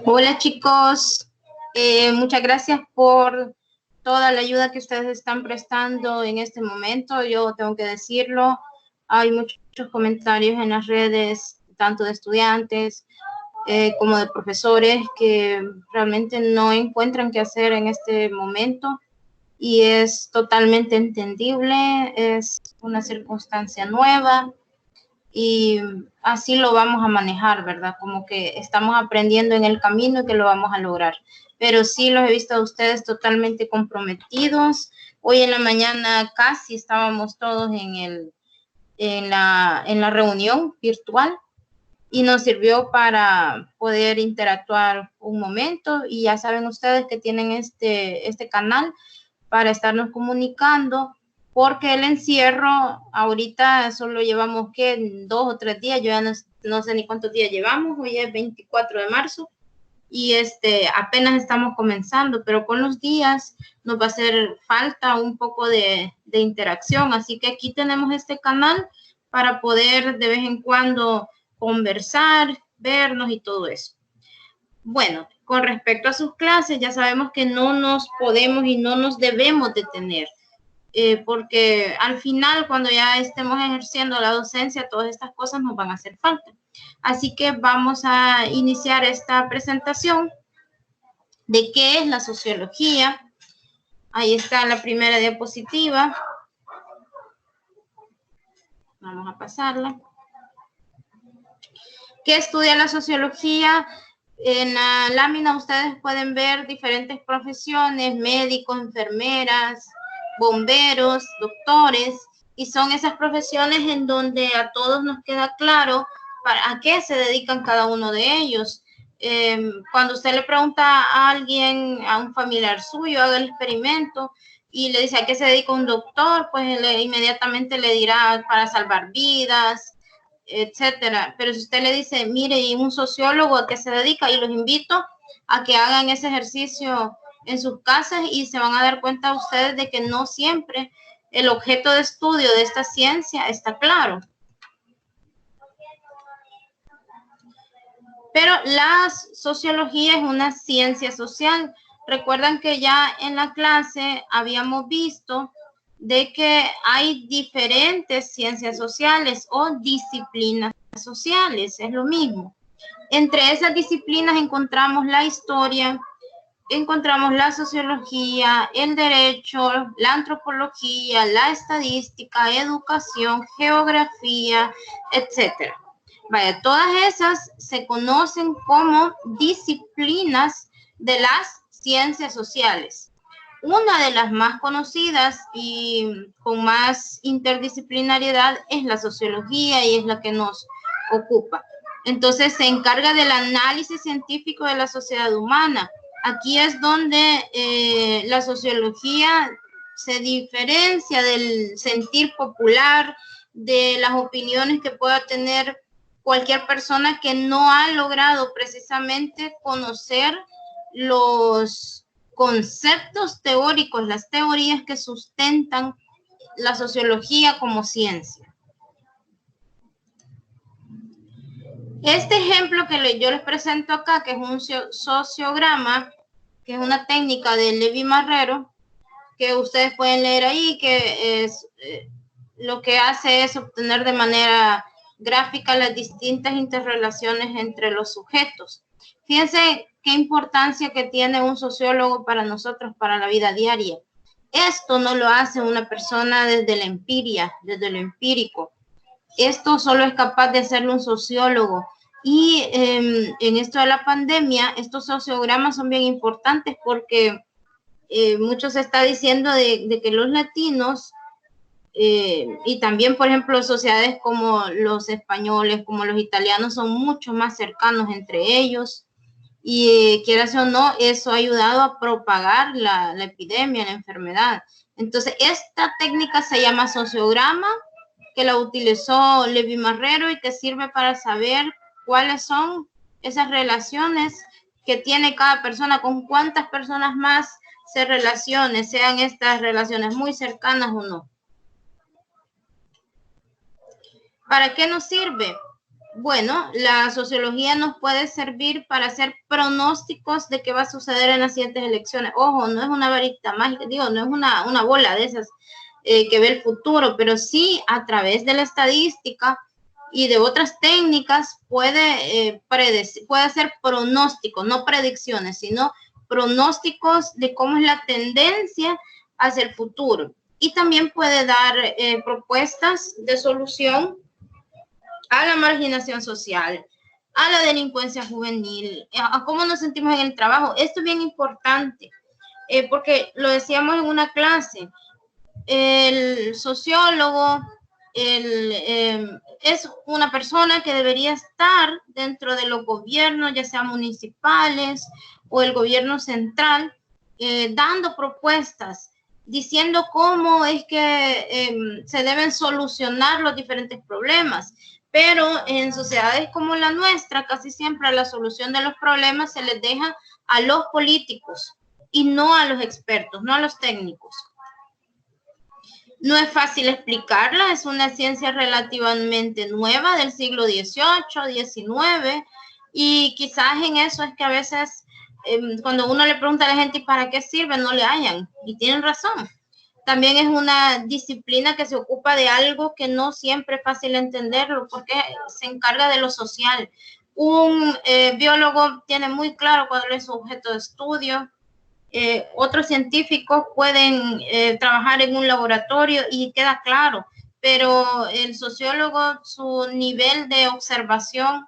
Hola chicos, muchas gracias por toda la ayuda que ustedes están prestando en este momento. Yo tengo que decirlo, hay muchos comentarios en las redes, tanto de estudiantes como de profesores que realmente no encuentran qué hacer en este momento y es totalmente entendible, es una circunstancia nueva. Y así lo vamos a manejar, ¿verdad? Como que estamos aprendiendo en el camino y que lo vamos a lograr. Pero sí los he visto a ustedes totalmente comprometidos. Hoy en la mañana casi estábamos todos en la reunión virtual y nos sirvió para poder interactuar un momento. Y ya saben ustedes que tienen este canal para estarnos comunicando, porque el encierro ahorita solo llevamos que 2 o 3 días, yo ya no sé ni cuántos días llevamos, hoy es 24 de marzo y apenas estamos comenzando, pero con los días nos va a hacer falta un poco de interacción, así que aquí tenemos este canal para poder de vez en cuando conversar, vernos y todo eso. Bueno, con respecto a sus clases, ya sabemos que no nos podemos y no nos debemos detener, porque al final, cuando ya estemos ejerciendo la docencia, todas estas cosas nos van a hacer falta. Así que vamos a iniciar esta presentación de qué es la sociología. Ahí está la primera diapositiva. Vamos a pasarla. ¿Qué estudia la sociología? En la lámina ustedes pueden ver diferentes profesiones, médicos, enfermeras, bomberos, doctores, y son esas profesiones en donde a todos nos queda claro a qué se dedican cada uno de ellos. Cuando usted le pregunta a alguien, a un familiar suyo, haga el experimento y le dice a qué se dedica un doctor, pues inmediatamente le dirá para salvar vidas, etcétera. Pero si usted le dice, mire, ¿y un sociólogo a qué se dedica? Y los invito a que hagan ese ejercicio en sus casas y se van a dar cuenta ustedes de que no siempre el objeto de estudio de esta ciencia está claro. Pero la sociología es una ciencia social. Recuerdan que ya en la clase habíamos visto de que hay diferentes ciencias sociales o disciplinas sociales, es lo mismo. Entre esas disciplinas encontramos la historia, encontramos la sociología, el derecho, la antropología, la estadística, educación, geografía, etcétera. Vaya, todas esas se conocen como disciplinas de las ciencias sociales. Una de las más conocidas y con más interdisciplinariedad es la sociología y es la que nos ocupa. Entonces se encarga del análisis científico de la sociedad humana. Aquí es donde la sociología se diferencia del sentir popular, de las opiniones que pueda tener cualquier persona que no ha logrado precisamente conocer los conceptos teóricos, las teorías que sustentan la sociología como ciencia. Este ejemplo que yo les presento acá, que es un sociograma, que es una técnica de Levi Marrero, que ustedes pueden leer ahí, que es lo que hace es obtener de manera gráfica las distintas interrelaciones entre los sujetos. Fíjense qué importancia que tiene un sociólogo para nosotros, para la vida diaria. Esto no lo hace una persona desde la empiria, desde lo empírico. Esto solo es capaz de hacerlo un sociólogo. Y en esto de la pandemia, estos sociogramas son bien importantes porque mucho se está diciendo de que los latinos y también, por ejemplo, sociedades como los españoles, como los italianos, son mucho más cercanos entre ellos. Y quieras o no, eso ha ayudado a propagar la epidemia, la enfermedad. Entonces, esta técnica se llama sociograma, que la utilizó Levi Marrero y que sirve para saber cuáles son esas relaciones que tiene cada persona, con cuántas personas más se relacione, sean estas relaciones muy cercanas o no. ¿Para qué nos sirve? Bueno, la sociología nos puede servir para hacer pronósticos de qué va a suceder en las siguientes elecciones. Ojo, no es una varita mágica, digo, no es una bola de esas que ve el futuro, pero sí a través de la estadística y de otras técnicas puede hacer pronósticos, no predicciones, sino pronósticos de cómo es la tendencia hacia el futuro. Y también puede dar propuestas de solución a la marginación social, a la delincuencia juvenil, a cómo nos sentimos en el trabajo. Esto es bien importante, porque lo decíamos en una clase, el sociólogo es una persona que debería estar dentro de los gobiernos, ya sean municipales o el gobierno central, dando propuestas, diciendo cómo es que se deben solucionar los diferentes problemas. Pero en sociedades como la nuestra, casi siempre la solución de los problemas se les deja a los políticos y no a los expertos, no a los técnicos. No es fácil explicarla, es una ciencia relativamente nueva del siglo XVIII, XIX, y quizás en eso es que a veces cuando uno le pregunta a la gente ¿para qué sirve? No le hallan, y tienen razón. También es una disciplina que se ocupa de algo que no siempre es fácil entenderlo, porque se encarga de lo social. Un biólogo tiene muy claro cuál es su objeto de estudio. Otros científicos pueden trabajar en un laboratorio y queda claro, pero el sociólogo, su nivel de observación,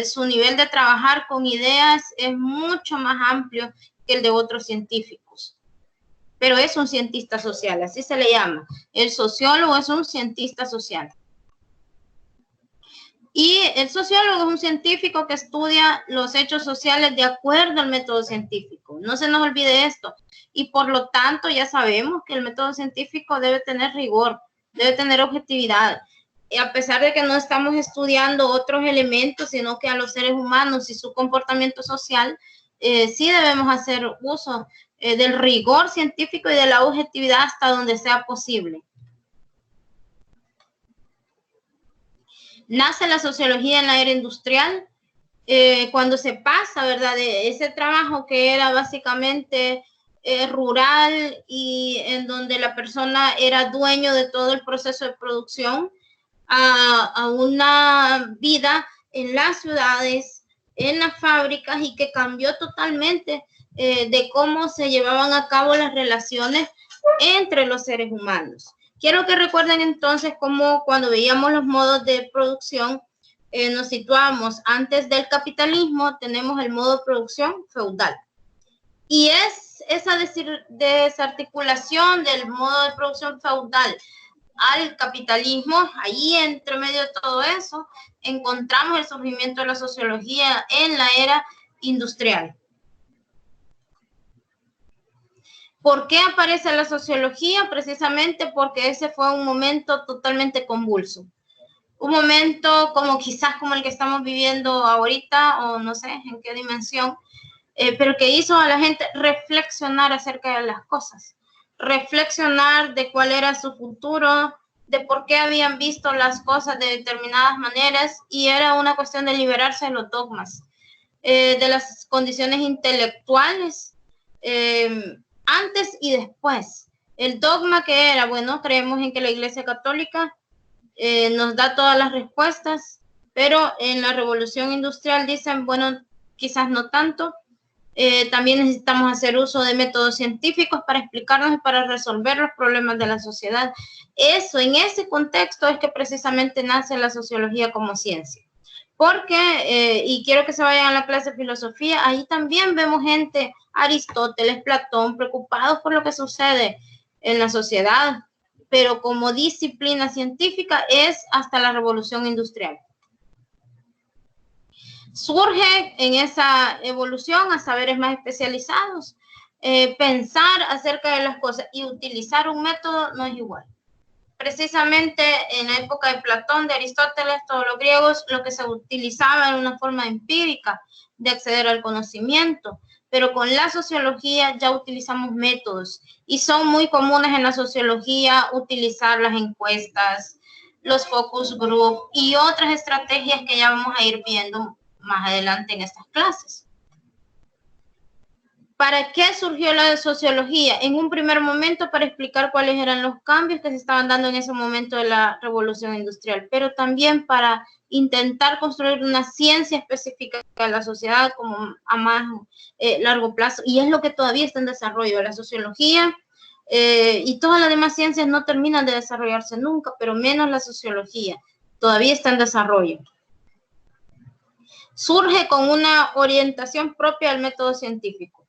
su nivel de trabajar con ideas es mucho más amplio que el de otros científicos. Pero es un cientista social, así se le llama. El sociólogo es un cientista social. Y el sociólogo es un científico que estudia los hechos sociales de acuerdo al método científico. No se nos olvide esto. Y por lo tanto ya sabemos que el método científico debe tener rigor, debe tener objetividad. Y a pesar de que no estamos estudiando otros elementos, sino que a los seres humanos y su comportamiento social, sí debemos hacer uso del rigor científico y de la objetividad hasta donde sea posible. Nace la sociología en la era industrial, cuando se pasa, ¿verdad?, de ese trabajo que era básicamente rural y en donde la persona era dueño de todo el proceso de producción, a una vida en las ciudades, en las fábricas, y que cambió totalmente de cómo se llevaban a cabo las relaciones entre los seres humanos. Quiero que recuerden entonces cómo cuando veíamos los modos de producción, nos situamos antes del capitalismo, tenemos el modo de producción feudal. Y es esa desarticulación del modo de producción feudal al capitalismo, ahí entre medio de todo eso, encontramos el surgimiento de la sociología en la era industrial. ¿Por qué aparece la sociología? Precisamente porque ese fue un momento totalmente convulso. Un momento como quizás como el que estamos viviendo ahorita, o no sé en qué dimensión, pero que hizo a la gente reflexionar acerca de las cosas, reflexionar de cuál era su futuro, de por qué habían visto las cosas de determinadas maneras, y era una cuestión de liberarse de los dogmas, de las condiciones intelectuales, antes y después. El dogma que era, bueno, creemos en que la Iglesia Católica nos da todas las respuestas, pero en la revolución industrial dicen, bueno, quizás no tanto. También necesitamos hacer uso de métodos científicos para explicarnos y para resolver los problemas de la sociedad. Eso, en ese contexto es que precisamente nace la sociología como ciencia. Porque, y quiero que se vayan a la clase de filosofía, ahí también vemos gente, Aristóteles, Platón, preocupados por lo que sucede en la sociedad, pero como disciplina científica es hasta la revolución industrial. Surge en esa evolución a saberes más especializados, pensar acerca de las cosas y utilizar un método no es igual. Precisamente en la época de Platón, de Aristóteles, todos los griegos, lo que se utilizaba era una forma empírica de acceder al conocimiento, pero con la sociología ya utilizamos métodos y son muy comunes en la sociología utilizar las encuestas, los focus group y otras estrategias que ya vamos a ir viendo más adelante en estas clases. ¿Para qué surgió la sociología? En un primer momento para explicar cuáles eran los cambios que se estaban dando en ese momento de la revolución industrial, pero también para intentar construir una ciencia específica de la sociedad como a más largo plazo, y es lo que todavía está en desarrollo. La sociología y todas las demás ciencias no terminan de desarrollarse nunca, pero menos la sociología, todavía está en desarrollo. Surge con una orientación propia al método científico.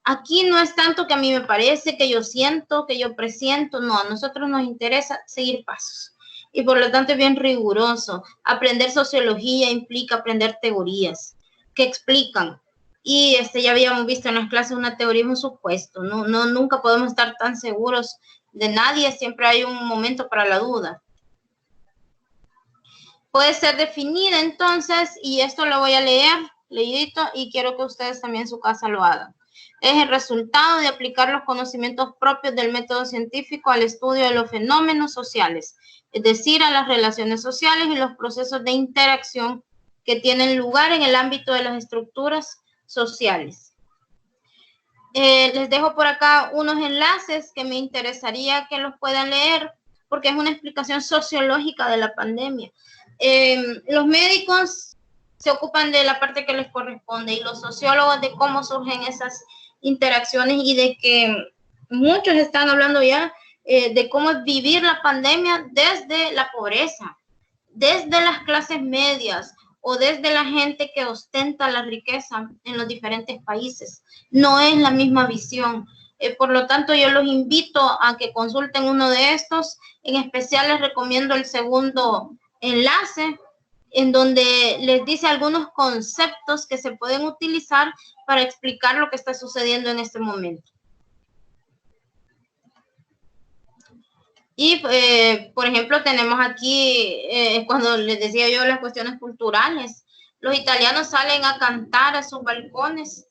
Aquí no es tanto que a mí me parece, que yo siento, que yo presiento, no, a nosotros nos interesa seguir pasos. Y por lo tanto es bien riguroso. Aprender sociología implica aprender teorías que explican. Y ya habíamos visto en las clases, una teoría es un supuesto. Nunca podemos estar tan seguros de nadie, siempre hay un momento para la duda. Puede ser definida entonces, y esto lo voy a leer, leidito, y quiero que ustedes también en su casa lo hagan. Es el resultado de aplicar los conocimientos propios del método científico al estudio de los fenómenos sociales, es decir, a las relaciones sociales y los procesos de interacción que tienen lugar en el ámbito de las estructuras sociales. Les dejo por acá unos enlaces que me interesaría que los puedan leer, porque es una explicación sociológica de la pandemia. Los médicos se ocupan de la parte que les corresponde y los sociólogos de cómo surgen esas interacciones y de que muchos están hablando ya de cómo es vivir la pandemia desde la pobreza, desde las clases medias o desde la gente que ostenta la riqueza en los diferentes países. No es la misma visión. Por lo tanto, yo los invito a que consulten uno de estos. En especial les recomiendo el segundo enlace, en donde les dice algunos conceptos que se pueden utilizar para explicar lo que está sucediendo en este momento. Y, por ejemplo, tenemos aquí, cuando les decía yo las cuestiones culturales, los italianos salen a cantar a sus balcones.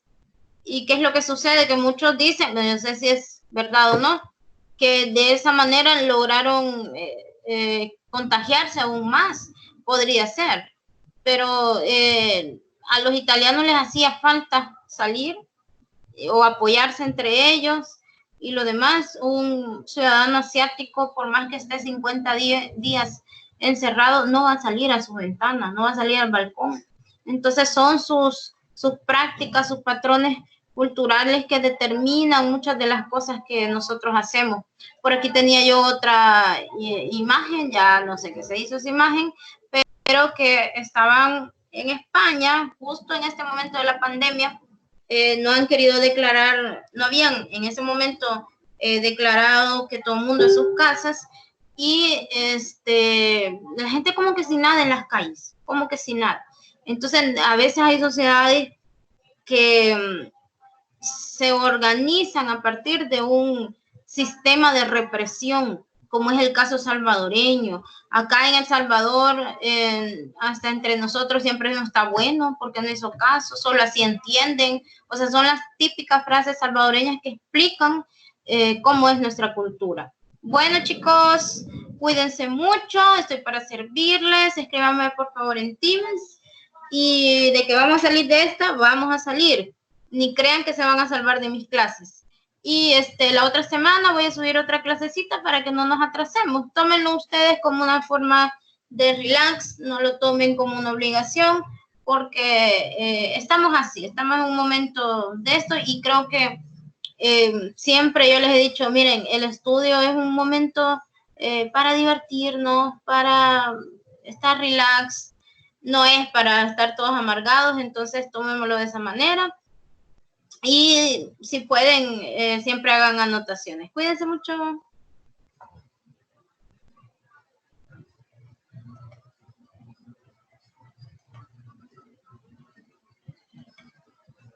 ¿Y qué es lo que sucede? Que muchos dicen, no sé si es verdad o no, que de esa manera lograron contagiarse aún más. Podría ser, pero a los italianos les hacía falta salir o apoyarse entre ellos y lo demás. Un ciudadano asiático, por más que esté 50 días encerrado, no va a salir a su ventana, no va a salir al balcón. Entonces son sus prácticas, sus patrones culturales que determinan muchas de las cosas que nosotros hacemos. Por aquí tenía yo otra imagen, ya no sé qué se hizo esa imagen, pero que estaban en España, justo en este momento de la pandemia, no han querido declarar, no habían en ese momento declarado que todo el mundo en sus casas, y la gente como que sin nada en las calles, como que sin nada. Entonces, a veces hay sociedades que se organizan a partir de un sistema de represión, como es el caso salvadoreño. Acá en El Salvador, hasta entre nosotros siempre no está bueno, porque no hizo caso, solo así entienden. O sea, son las típicas frases salvadoreñas que explican cómo es nuestra cultura. Bueno, chicos, cuídense mucho, estoy para servirles. Escríbanme por favor en Teams, y de que vamos a salir de esta, vamos a salir. Ni crean que se van a salvar de mis clases. Y la otra semana voy a subir otra clasecita para que no nos atrasemos. Tómenlo ustedes como una forma de relax, no lo tomen como una obligación, porque estamos así, estamos en un momento de esto, y creo que siempre yo les he dicho, miren, el estudio es un momento para divertirnos, para estar relax, no es para estar todos amargados. Entonces tomémoslo de esa manera. Y si pueden, siempre hagan anotaciones. Cuídense mucho.